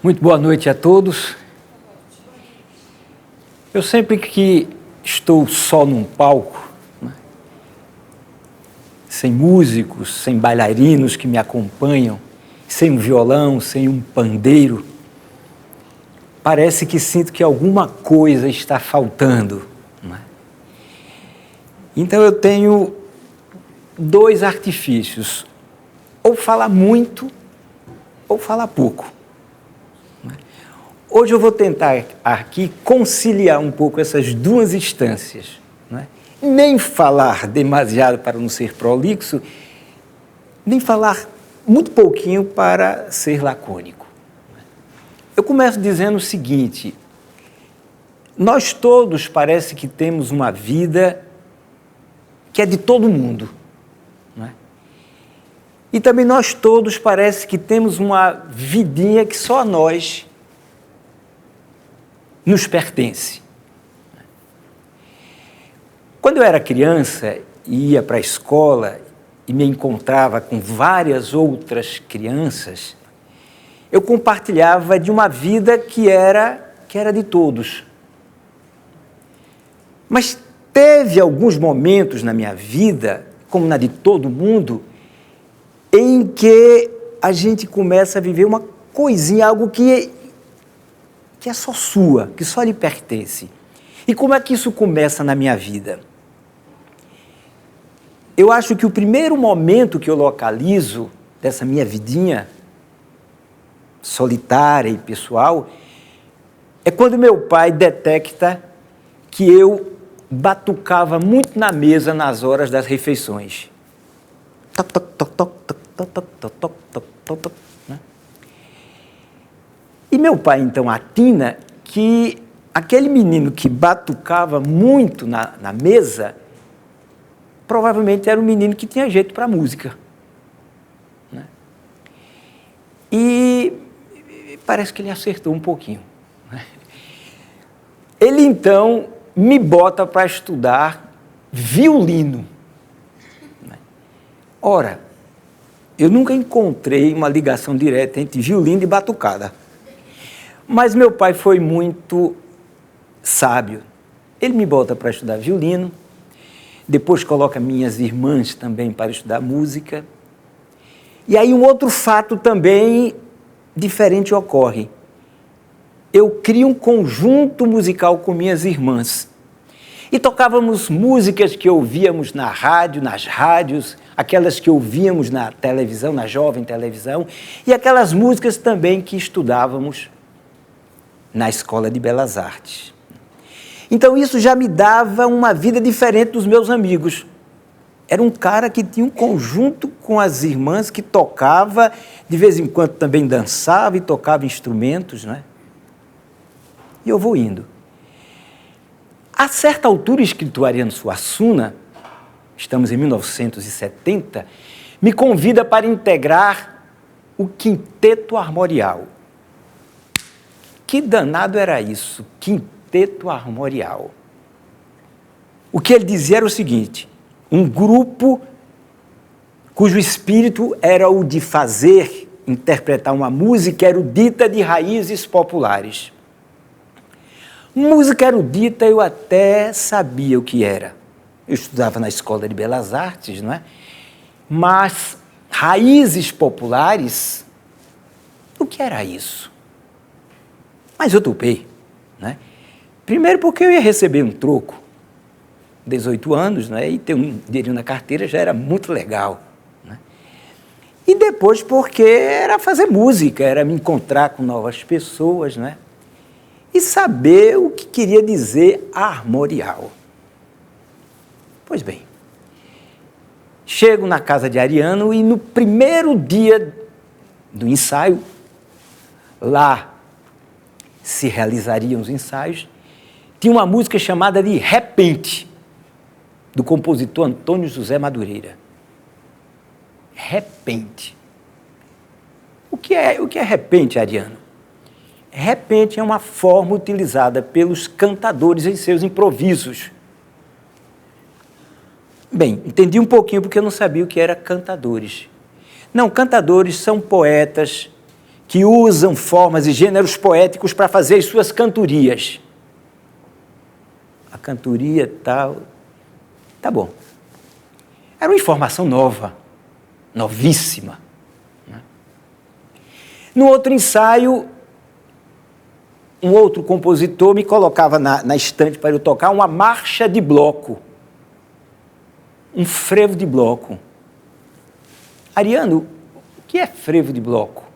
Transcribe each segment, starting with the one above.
Muito boa noite a todos. Eu sempre que estou só num palco, né, sem músicos, sem bailarinos que me acompanham, sem um violão, sem um pandeiro, parece que sinto que alguma coisa está faltando, né? Então eu tenho dois artifícios, ou falar muito ou falar pouco. Hoje eu vou tentar aqui conciliar um pouco essas duas instâncias, né? Nem falar demasiado para não ser prolixo, nem falar muito pouquinho para ser lacônico. Eu começo dizendo o seguinte: nós todos parece que temos uma vida que é de todo mundo, né? E também nós todos parece que temos uma vidinha que só a nós nos pertence. Quando eu era criança e ia para a escola e me encontrava com várias outras crianças, eu compartilhava de uma vida que era de todos. Mas teve alguns momentos na minha vida, como na de todo mundo, em que a gente começa a viver uma coisinha, algo que é só sua, que só lhe pertence. E como é que isso começa na minha vida? Eu acho que o primeiro momento que eu localizo dessa minha vidinha solitária e pessoal é quando meu pai detecta que eu batucava muito na mesa nas horas das refeições. Toc, toc, toc, toc, toc, toc, toc, toc, toc, toc, toc, toc, né? E meu pai, então, atina que aquele menino que batucava muito na mesa, provavelmente era um menino que tinha jeito para música, né? E parece que ele acertou um pouquinho, né? Ele, então, me bota para estudar violino, né? Ora, eu nunca encontrei uma ligação direta entre violino e batucada. Mas meu pai foi muito sábio. Ele me bota para estudar violino, depois coloca minhas irmãs também para estudar música. E aí um outro fato também diferente ocorre. Eu crio um conjunto musical com minhas irmãs. E tocávamos músicas que ouvíamos na rádio, nas rádios, aquelas que ouvíamos na televisão, na jovem televisão, e aquelas músicas também que estudávamos na Escola de Belas Artes. Então isso já me dava uma vida diferente dos meus amigos. Era um cara que tinha um conjunto com as irmãs, que tocava, de vez em quando também dançava e tocava instrumentos, né? E eu vou indo. A certa altura, o escritor Ariano Suassuna, estamos em 1970, me convida para integrar o Quinteto Armorial. Que danado era isso, Quinteto Armorial? O que ele dizia era o seguinte: um grupo cujo espírito era o de fazer, interpretar uma música erudita de raízes populares. Música erudita eu até sabia o que era. Eu estudava na Escola de Belas Artes, não é? Mas raízes populares, o que era isso? Mas eu topei, né? Primeiro porque eu ia receber um troco, 18 anos, né? E ter um dinheirinho na carteira já era muito legal, né? E depois porque era fazer música, era me encontrar com novas pessoas, né? E saber o que queria dizer armorial. Pois bem, chego na casa de Ariano e no primeiro dia do ensaio, lá se realizariam os ensaios, tinha uma música chamada de Repente, do compositor Antônio José Madureira. Repente. O que é repente, Ariano? Repente é uma forma utilizada pelos cantadores em seus improvisos. Bem, entendi um pouquinho porque eu não sabia o que era cantadores. Não, cantadores são poetas que usam formas e gêneros poéticos para fazer as suas cantorias. A cantoria tal, tá bom. Era uma informação nova, novíssima. No outro ensaio, um outro compositor me colocava na estante para eu tocar uma marcha de bloco, um frevo de bloco. Ariano, o que é frevo de bloco?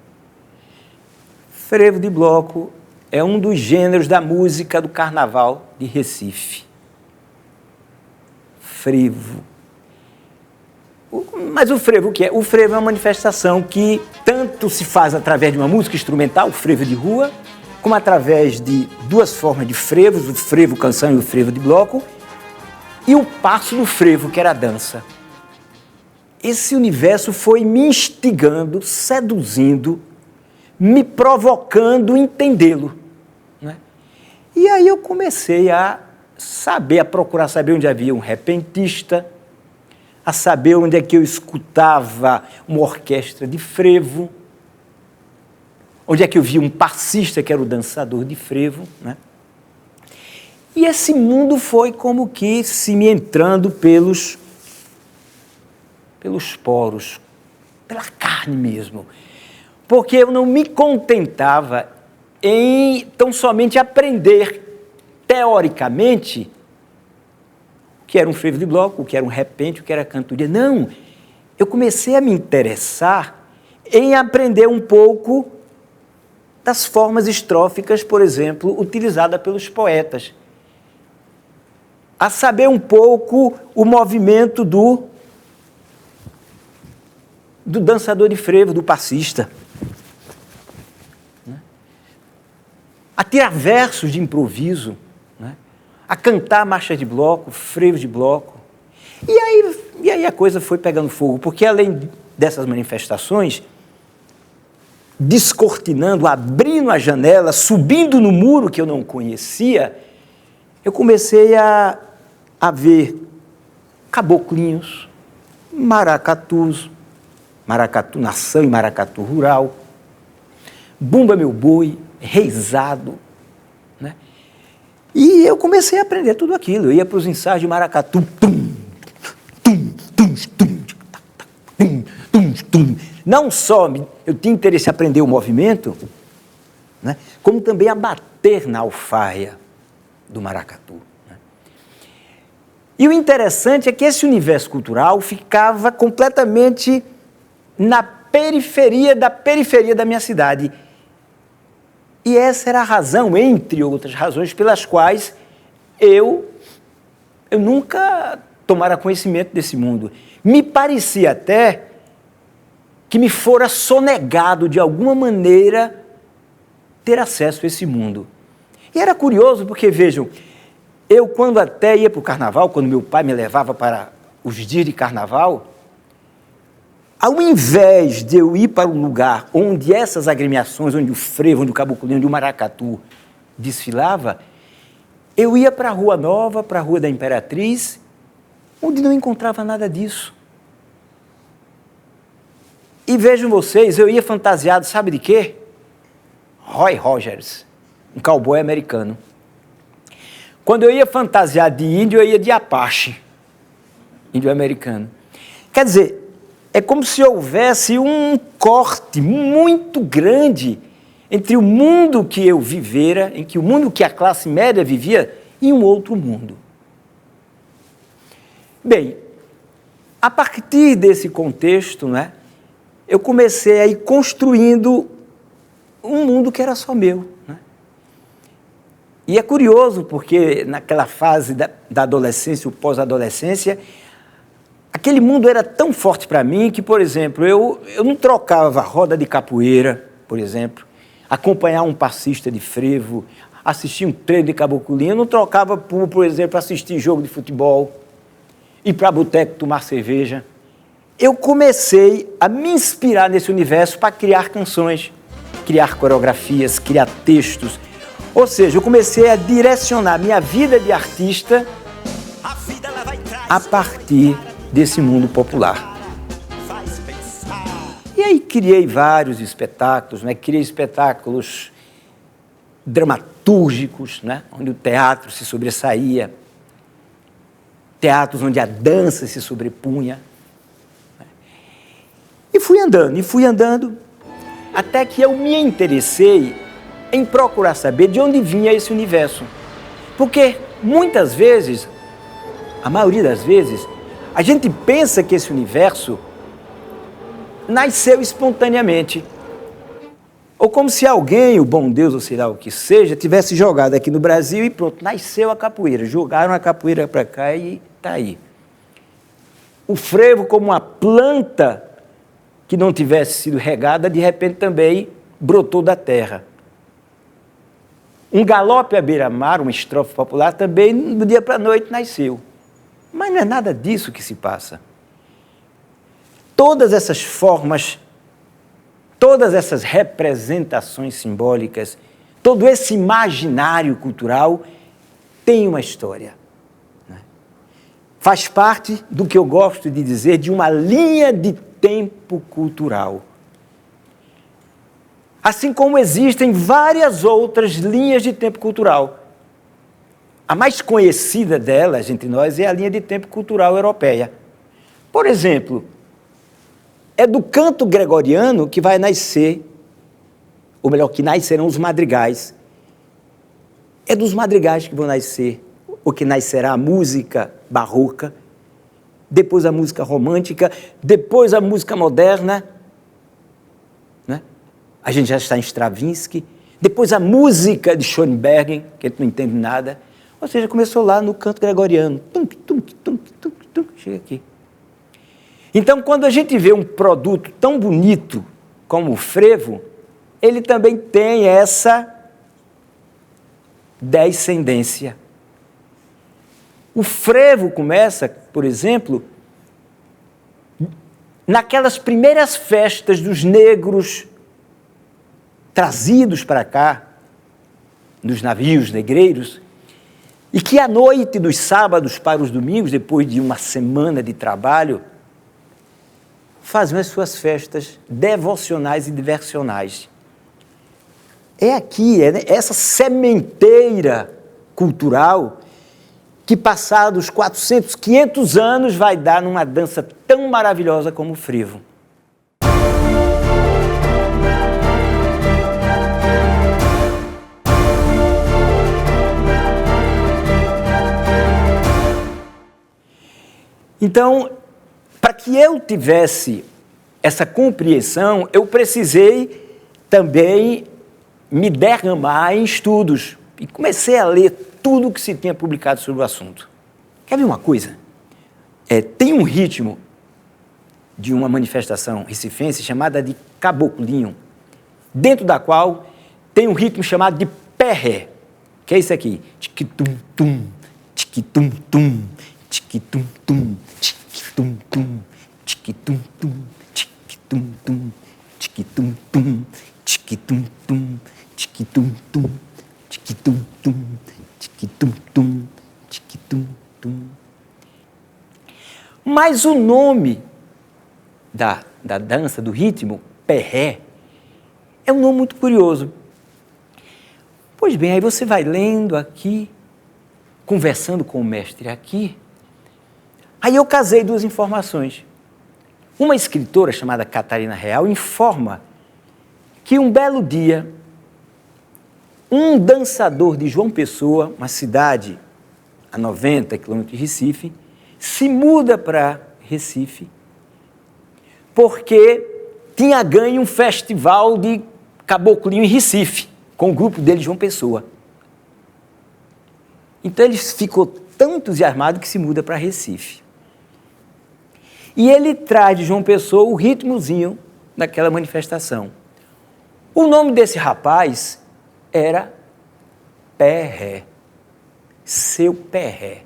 Frevo de bloco é um dos gêneros da música do Carnaval de Recife. Frevo. Mas o frevo o que é? O frevo é uma manifestação que tanto se faz através de uma música instrumental, o frevo de rua, como através de duas formas de frevos, o frevo canção e o frevo de bloco, e o passo do frevo, que era a dança. Esse universo foi me instigando, seduzindo, me provocando entendê-lo, né? E aí eu comecei a procurar saber onde havia um repentista, a saber onde é que eu escutava uma orquestra de frevo, onde é que eu via um passista, que era o dançador de frevo, né? E esse mundo foi como que se me entrando pelos poros, pela carne mesmo. Porque eu não me contentava em tão somente aprender teoricamente o que era um frevo de bloco, o que era um repente, o que era cantoria. Não, eu comecei a me interessar em aprender um pouco das formas estróficas, por exemplo, utilizadas pelos poetas. A saber um pouco o movimento do dançador de frevo, do passista. A tirar versos de improviso, né? A cantar marchas de bloco, frevos de bloco. E aí a coisa foi pegando fogo, porque além dessas manifestações, descortinando, abrindo a janela, subindo no muro que eu não conhecia, eu comecei a ver caboclinhos, maracatus, maracatu nação e maracatu rural, bumba meu boi, reizado, né? E eu comecei a aprender tudo aquilo. Eu ia para os ensaios de maracatu, não só eu tinha interesse em aprender o movimento, né, como também a bater na alfaia do maracatu, né? E o interessante é que esse universo cultural ficava completamente na periferia da minha cidade. E essa era a razão, entre outras razões, pelas quais eu nunca tomara conhecimento desse mundo. Me parecia até que me fora sonegado, de alguma maneira, ter acesso a esse mundo. E era curioso porque, vejam, eu quando até ia para o carnaval, quando meu pai me levava para os dias de carnaval, ao invés de eu ir para um lugar onde essas agremiações, onde o frevo, onde o caboclinho, onde o maracatu desfilava, eu ia para a Rua Nova, para a Rua da Imperatriz, onde não encontrava nada disso. E vejam vocês, eu ia fantasiado, sabe de quê? Roy Rogers, um cowboy americano. Quando eu ia fantasiado de índio, eu ia de Apache, índio americano. Quer dizer, é como se houvesse um corte muito grande entre o mundo que eu vivera, o mundo que a classe média vivia, e um outro mundo. Bem, a partir desse contexto, né, eu comecei a ir construindo um mundo que era só meu, né? E é curioso, porque naquela fase da adolescência, ou pós-adolescência, aquele mundo era tão forte para mim que, por exemplo, eu não trocava roda de capoeira, por exemplo, acompanhar um passista de frevo, assistir um treino de caboclinho, eu não trocava por exemplo, assistir jogo de futebol, ir para boteco tomar cerveja. Eu comecei a me inspirar nesse universo para criar canções, criar coreografias, criar textos. Ou seja, eu comecei a direcionar minha vida de artista a partir desse mundo popular. E aí criei vários espetáculos, né? Criei espetáculos dramatúrgicos, né? Onde o teatro se sobressaía, teatros onde a dança se sobrepunha. E fui andando, até que eu me interessei em procurar saber de onde vinha esse universo. Porque muitas vezes, a maioria das vezes, a gente pensa que esse universo nasceu espontaneamente. Ou como se alguém, o bom Deus, ou sei lá o que seja, tivesse jogado aqui no Brasil e pronto, nasceu a capoeira. Jogaram a capoeira para cá e está aí. O frevo, como uma planta que não tivesse sido regada, de repente também brotou da terra. Um galope à beira-mar, uma estrofe popular, também do dia para a noite nasceu. Mas não é nada disso que se passa. Todas essas formas, todas essas representações simbólicas, todo esse imaginário cultural tem uma história. Né? Faz parte do que eu gosto de dizer de uma linha de tempo cultural. Assim como existem várias outras linhas de tempo cultural. A mais conhecida delas entre nós é a linha de tempo cultural europeia. Por exemplo, é do canto gregoriano que vai nascer, ou melhor, que nascerão os madrigais. É dos madrigais que vão nascer, ou que nascerá a música barroca, depois a música romântica, depois a música moderna, né? A gente já está em Stravinsky, depois a música de Schoenberg, que a gente não entende nada, ou seja, começou lá no canto gregoriano, chega aqui. Então, quando a gente vê um produto tão bonito como o frevo, ele também tem essa descendência. O frevo começa, por exemplo, naquelas primeiras festas dos negros trazidos para cá, nos navios negreiros, e que à noite dos sábados para os domingos, depois de uma semana de trabalho, faziam as suas festas devocionais e diversionais. É aqui, essa sementeira cultural que, passados 400, 500 anos, vai dar numa dança tão maravilhosa como o frevo. Então, para que eu tivesse essa compreensão, eu precisei também me derramar em estudos. E comecei a ler tudo o que se tinha publicado sobre o assunto. Quer ver uma coisa? Tem um ritmo de uma manifestação recifense chamada de caboclinho, dentro da qual tem um ritmo chamado de pé-ré, que é isso aqui. Tic-tum-tum, tic-tum-tum, tic-tum-tum, tic-tum-tum, tic-tum-tum, tic-tum-tum, tic-tum-tum, tic-tum-tum, tic-tum-tum, tic-tum-tum, tic-tum-tum, tic-tum-tum. Mas o nome da dança, do ritmo, pé-ré, é um nome muito curioso. Pois bem, aí você vai lendo aqui, conversando com o mestre aqui, aí eu casei duas informações. Uma escritora chamada Catarina Real informa que um belo dia, um dançador de João Pessoa, uma cidade a 90 quilômetros de Recife, se muda para Recife porque tinha ganho um festival de caboclinho em Recife, com o grupo dele, João Pessoa. Então ele ficou tão entusiasmado que se muda para Recife. E ele traz de João Pessoa o ritmozinho daquela manifestação. O nome desse rapaz era Pé-ré, seu Pé-ré.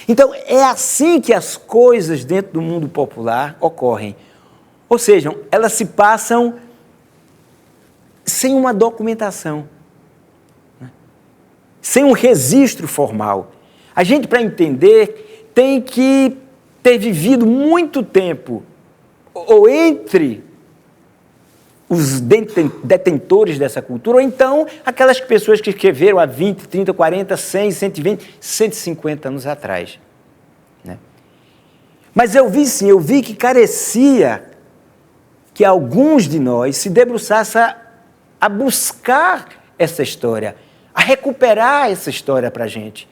Então, é assim que as coisas dentro do mundo popular ocorrem. Ou seja, elas se passam sem uma documentação, né? Sem um registro formal. A gente, para entender, tem que ter vivido muito tempo ou entre os detentores dessa cultura, ou então aquelas pessoas que escreveram há 20, 30, 40, 100, 120, 150 anos atrás. Né? Mas eu vi que carecia que alguns de nós se debruçassem a buscar essa história, a recuperar essa história para a gente.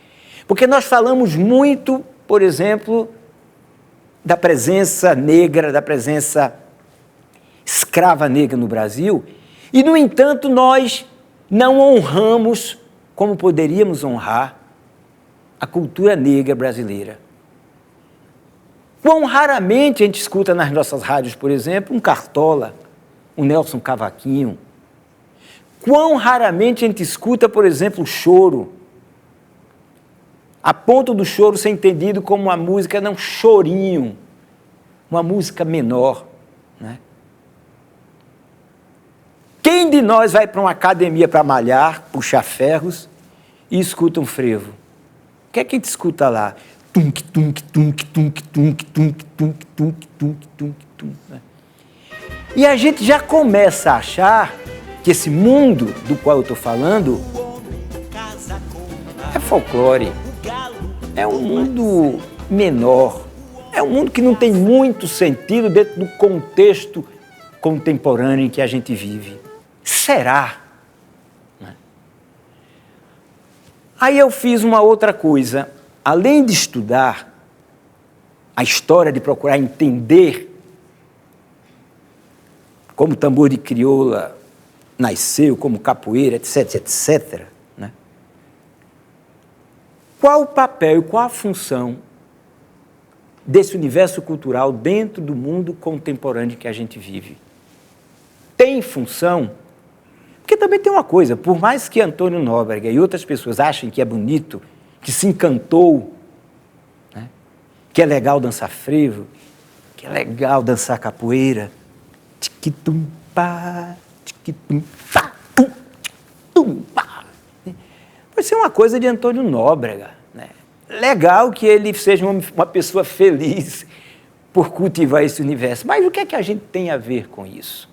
Porque nós falamos muito, por exemplo, da presença negra, da presença escrava negra no Brasil, e, no entanto, nós não honramos como poderíamos honrar a cultura negra brasileira. Quão raramente a gente escuta nas nossas rádios, por exemplo, um Cartola, um Nelson Cavaquinho. Quão raramente a gente escuta, por exemplo, o choro, a ponto do choro ser entendido como uma música, não, chorinho, uma música menor, né? Quem de nós vai para uma academia para malhar, puxar ferros e escuta um frevo? O que é que a gente escuta lá? Tunk, tunk, tunk, tunk, tunk, tunk, tunk, tunk, tunk, tunk, tunk, né? E a gente já começa a achar que esse mundo do qual eu estou falando é folclore, é um mundo menor, é um mundo que não tem muito sentido dentro do contexto contemporâneo em que a gente vive. Será? Aí eu fiz uma outra coisa. Além de estudar a história, de procurar entender como o tambor de crioula nasceu, como capoeira, etc., etc., né? Qual o papel e qual a função desse universo cultural dentro do mundo contemporâneo que a gente vive? Tem função? Porque também tem uma coisa, por mais que Antônio Nóbrega e outras pessoas achem que é bonito, que se encantou, né? Que é legal dançar frevo, que é legal dançar capoeira, tiquitum pá, tiquitum pá, tum pá. Vai ser uma coisa de Antônio Nóbrega, né? Legal que ele seja uma pessoa feliz por cultivar esse universo, mas o que é que a gente tem a ver com isso?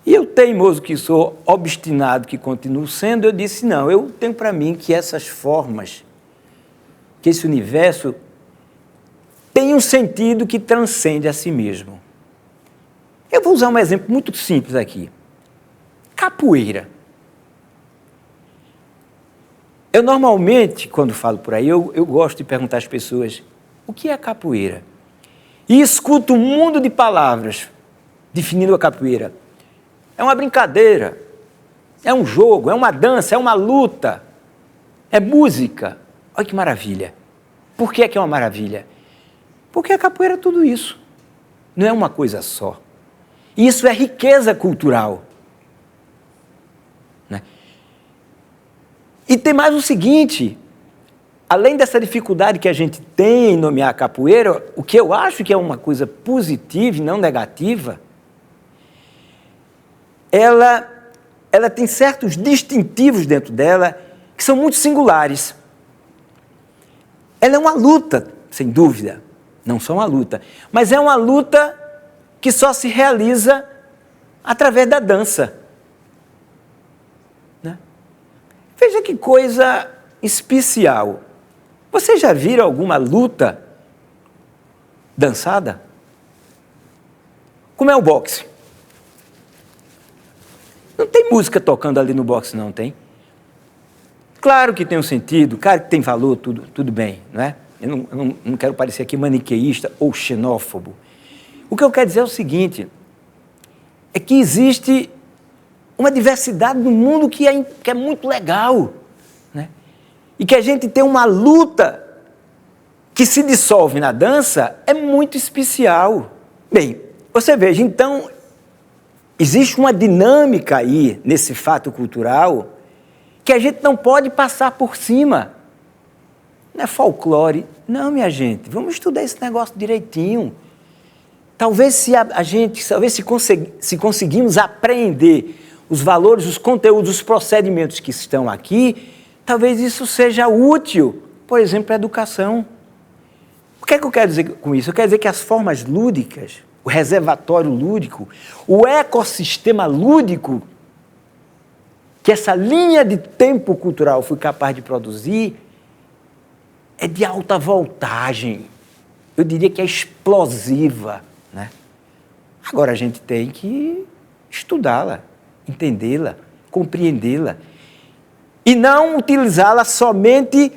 E eu, teimoso que sou, obstinado que continuo sendo, eu disse, não, eu tenho para mim que essas formas, que esse universo tem um sentido que transcende a si mesmo. Eu vou usar um exemplo muito simples aqui. Capoeira. Eu normalmente, quando falo por aí, eu gosto de perguntar às pessoas, o que é capoeira? E escuto um mundo de palavras definindo a capoeira. É uma brincadeira, é um jogo, é uma dança, é uma luta, é música. Olha que maravilha. Por que é uma maravilha? Porque a capoeira é tudo isso. Não é uma coisa só. Isso é riqueza cultural. Né? E tem mais o seguinte, além dessa dificuldade que a gente tem em nomear a capoeira, o que eu acho que é uma coisa positiva e não negativa, ela tem certos distintivos dentro dela que são muito singulares. Ela é uma luta, sem dúvida, não só uma luta, mas é uma luta que só se realiza através da dança. Né? Veja que coisa especial. Vocês já viram alguma luta dançada? Como é o boxe? Não tem música tocando ali no boxe, não tem? Claro que tem um sentido, claro que tem valor, tudo bem, não é? Eu não quero parecer aqui maniqueísta ou xenófobo. O que eu quero dizer é o seguinte, é que existe uma diversidade no mundo que é muito legal, né? E que a gente tem uma luta que se dissolve na dança é muito especial. Bem, você veja, então, existe uma dinâmica aí, nesse fato cultural, que a gente não pode passar por cima. Não é folclore. Não, minha gente, vamos estudar esse negócio direitinho. Talvez se conseguimos apreender os valores, os conteúdos, os procedimentos que estão aqui, talvez isso seja útil, por exemplo, para a educação. O que é que eu quero dizer com isso? Eu quero dizer que as formas lúdicas o reservatório lúdico, o ecossistema lúdico que essa linha de tempo cultural foi capaz de produzir é de alta voltagem. Eu diria que é explosiva, né? Agora a gente tem que estudá-la, entendê-la, compreendê-la e não utilizá-la somente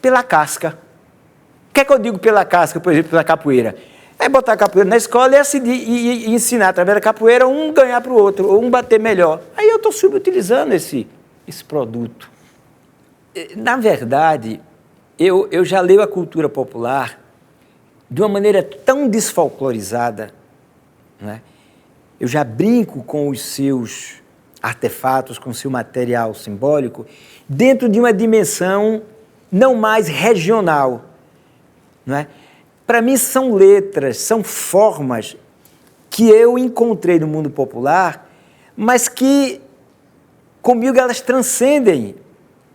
pela casca. O que é que eu digo pela casca, por exemplo, pela capoeira? É botar a capoeira na escola e ensinar através da capoeira um ganhar para o outro, ou um bater melhor. Aí eu estou subutilizando esse produto. Na verdade, eu já leio a cultura popular de uma maneira tão desfolclorizada, né? Eu já brinco com os seus artefatos, com o seu material simbólico, dentro de uma dimensão não mais regional, não é? Para mim são letras, são formas que eu encontrei no mundo popular, mas que comigo elas transcendem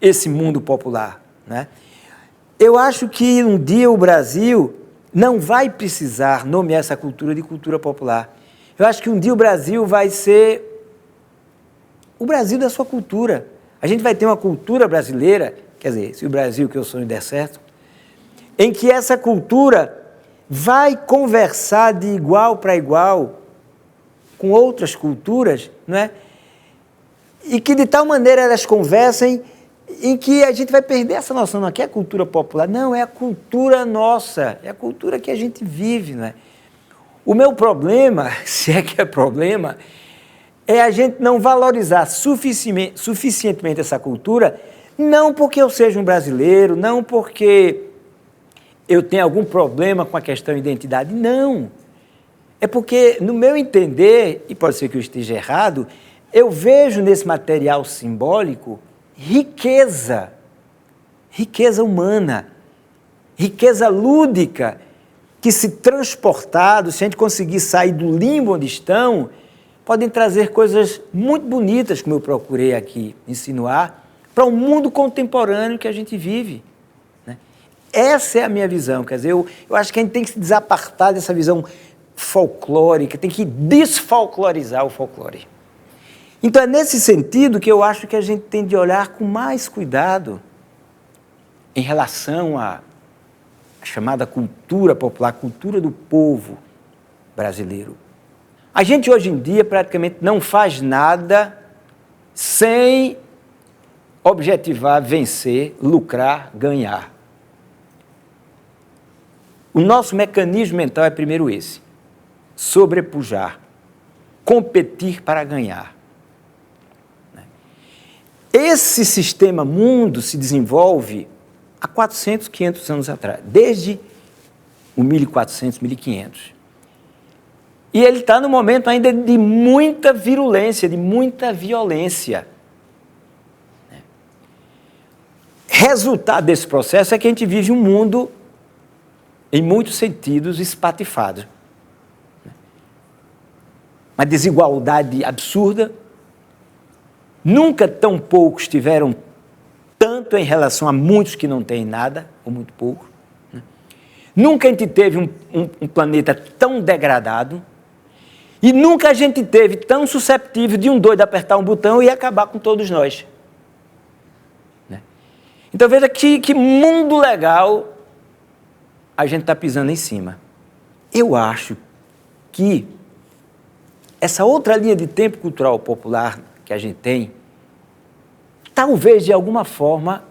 esse mundo popular, né? Eu acho que um dia o Brasil não vai precisar nomear essa cultura de cultura popular. Eu acho que um dia o Brasil vai ser o Brasil da sua cultura. A gente vai ter uma cultura brasileira, quer dizer, se o Brasil que eu sonho der certo, em que essa cultura vai conversar de igual para igual com outras culturas, não é? E que de tal maneira elas conversem em que a gente vai perder essa noção, não é cultura popular, não, é a cultura nossa, é a cultura que a gente vive, não é? O meu problema, se é que é problema, é a gente não valorizar suficientemente essa cultura, não porque eu seja um brasileiro, não porque eu tenho algum problema com a questão de identidade, não. É porque, no meu entender, e pode ser que eu esteja errado, eu vejo nesse material simbólico riqueza humana, riqueza lúdica, que se transportado, se a gente conseguir sair do limbo onde estão, podem trazer coisas muito bonitas, como eu procurei aqui insinuar, para o mundo contemporâneo que a gente vive. Né? Essa é a minha visão, quer dizer, eu acho que a gente tem que se desapartar dessa visão folclórica, tem que desfolclorizar o folclore. Então é nesse sentido que eu acho que a gente tem de olhar com mais cuidado em relação à chamada cultura popular, cultura do povo brasileiro. A gente hoje em dia praticamente não faz nada sem objetivar, vencer, lucrar, ganhar. O nosso mecanismo mental é primeiro esse: sobrepujar, competir para ganhar. Esse sistema mundo se desenvolve há 400, 500 anos atrás, desde o 1400, 1500. E ele está no momento ainda de muita virulência, de muita violência. Resultado desse processo é que a gente vive um mundo, em muitos sentidos, espatifado. Uma desigualdade absurda. Nunca tão poucos tiveram tanto em relação a muitos que não têm nada, ou muito pouco. Nunca a gente teve um planeta tão degradado e nunca a gente teve tão susceptível de um doido apertar um botão e acabar com todos nós. Então veja que mundo legal a gente está pisando em cima. Eu acho que essa outra linha de tempo cultural popular que a gente tem, talvez de alguma forma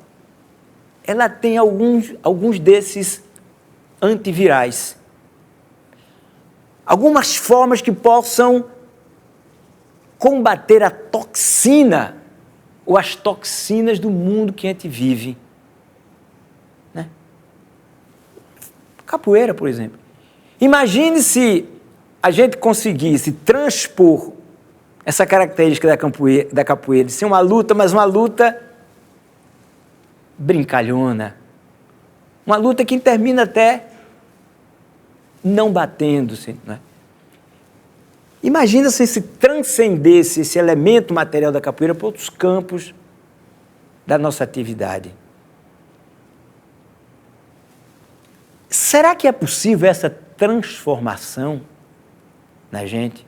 ela tenha alguns desses antivirais. Algumas formas que possam combater a toxina ou as toxinas do mundo que a gente vive. Né? Capoeira, por exemplo. Imagine se a gente conseguisse transpor essa característica da capoeira de ser uma luta, mas uma luta brincalhona. Uma luta que termina até não batendo-se. Né? Imagina se transcendesse esse elemento material da capoeira para outros campos da nossa atividade. Será que é possível essa transformação? na gente?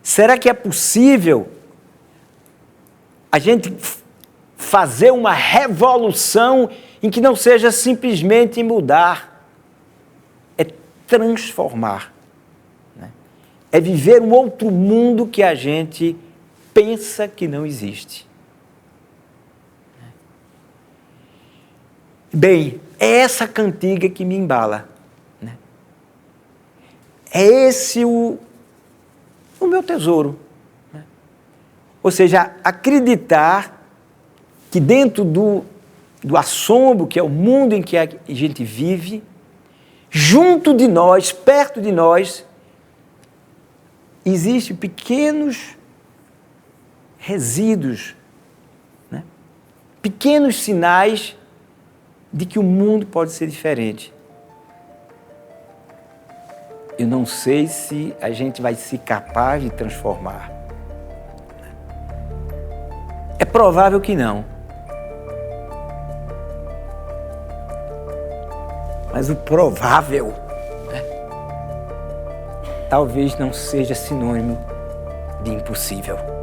Será que é possível a gente fazer uma revolução em que não seja simplesmente mudar, é transformar, né? É viver um outro mundo que a gente pensa que não existe. Bem, é essa cantiga que me embala, né? É esse o meu tesouro, né? Ou seja, acreditar que dentro do assombro, que é o mundo em que a gente vive, junto de nós, perto de nós, existem pequenos resíduos, né? Pequenos sinais de que o mundo pode ser diferente. Eu não sei se a gente vai ser capaz de transformar. É provável que não. Mas o provável, né, talvez não seja sinônimo de impossível.